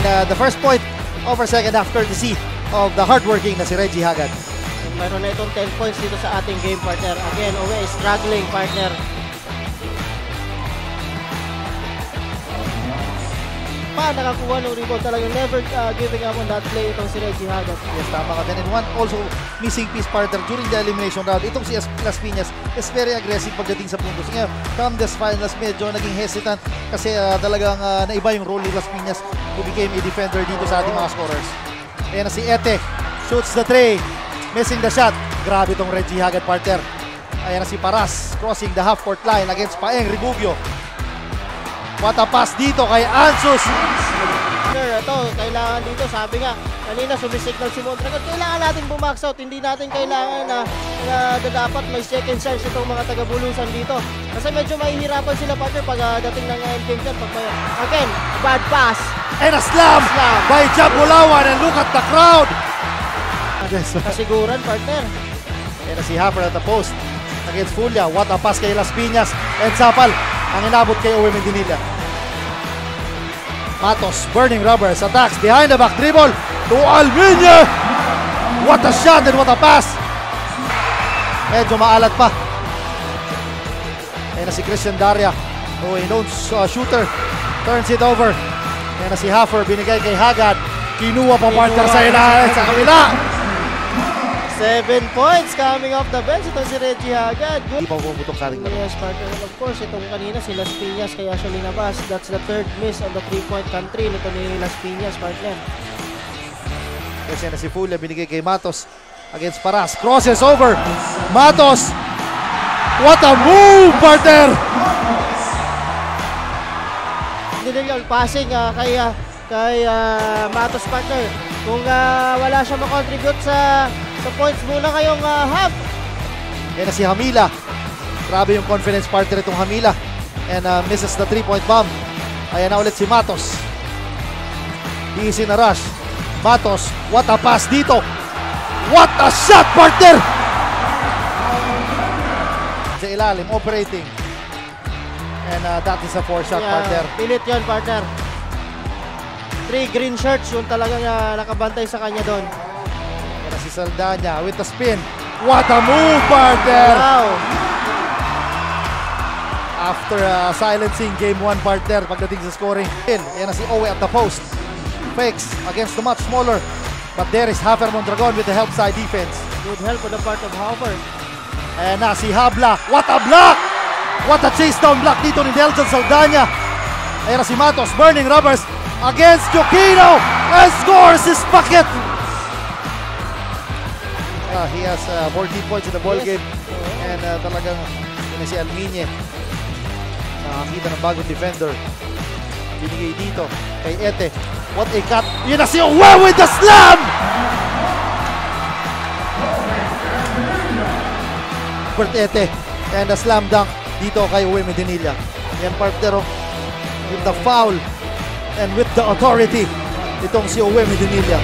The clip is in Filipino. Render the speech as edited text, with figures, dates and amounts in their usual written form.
And the first point over second half courtesy of the hardworking na si Reggie Hagad. Mayroon na itong 10 points dito sa ating game, partner. Again, Owe is struggling, partner. Nakakuha ng rebound, talagang never giving up on that play itong si Reggie Hagad. Yes, tama ka din. And one also missing piece, partner, during the elimination round, itong si Las Piñas is very aggressive pagdating sa puntos. Ngayon, come this finals, medyo naging hesitant kasi talagang naiba yung role ni Las Piñas who became a defender dito sa ating mga scorers. Ayan na si Ete, shoots the tray, missing the shot. Grabe itong Reggie Hagad, partner. Ayan na si Paras, crossing the half-court line against Paeng Ribubio. What a pass dito kay Ansus. Ito, kailangan dito, sabi nga, kanina sumisignal si Mondragon, kailangan natin bumax out, hindi natin kailangan na dapat may second chance itong mga taga-bulusan dito. Kasi medyo mahihirapan sila, partner, pag dating ng endgame dyan. Again, bad pass. And a slam by Jab Bulawan, and look at the crowd. Kasiguran, partner. And si Haffer at the post against Fulia. What a pass kay Las Piñas. And Sapal ang inabot kay Owe Medinilla. Matos, burning rubbers, attacks behind the back dribble to Almiñe. What a shot and what a pass. Medyo maalat pa. Ayan na si Christian Daria. Oh, a known shooter. Turns it over. Ayan na si Haffer, binigay kay Hagad. Kinuha pa partner sa ilalim sa kabila. 7 points coming off the bench. Ito si Reggie Hagad. Hindi pa pumutok sa ating laro. Yes, partner. And of course, itong kanina si Las Piñas kaya siya linabas. That's the third miss on the 3-point country nito ni Las Piñas, partner. Kasi na si Fulia, binigay kay Matos against Paras. Crosses over. Matos. What a move, partner! Hindi yung passing kay Matos, partner. Kung wala siya makontribute sa points muna ngayong half. Yan na si Hamila. Grabe yung confidence partner itong Hamila. And misses the 3-point bomb. Ayan na ulit si Matos. Easy na rush. Matos, what a pass dito. What a shot, partner! Sa ilalim, operating. And that is a 4-shot, partner. Pilit yun, partner. 3 green shirts yung talagang nakabantay sa kanya doon. Yan si Saldana with the spin. What a move, partner! Wow! After silencing game 1, partner, pagdating sa scoring. Yan na si Owe at the post. Fakes against the much smaller. But there is Haffer Mondragon with the help side defense. Good help on the part of Haffer. Ayan na si Habla. What a block! What a chase down block dito ni Delson Saldana. Ayan na si Matos, burning rubbers against Joquino, and scores his bucket. He has 14 points in the ball game. And talagang yun si Almiñe. Nakakita ng bagong defender. Binigay dito kay Ete. What a cut. Yun na si Owe with the slam! Bert Ete. And a slam dunk dito kay Owe Medinilla. Yan, partner, with the foul and with the authority, itong si Owe Medinilla.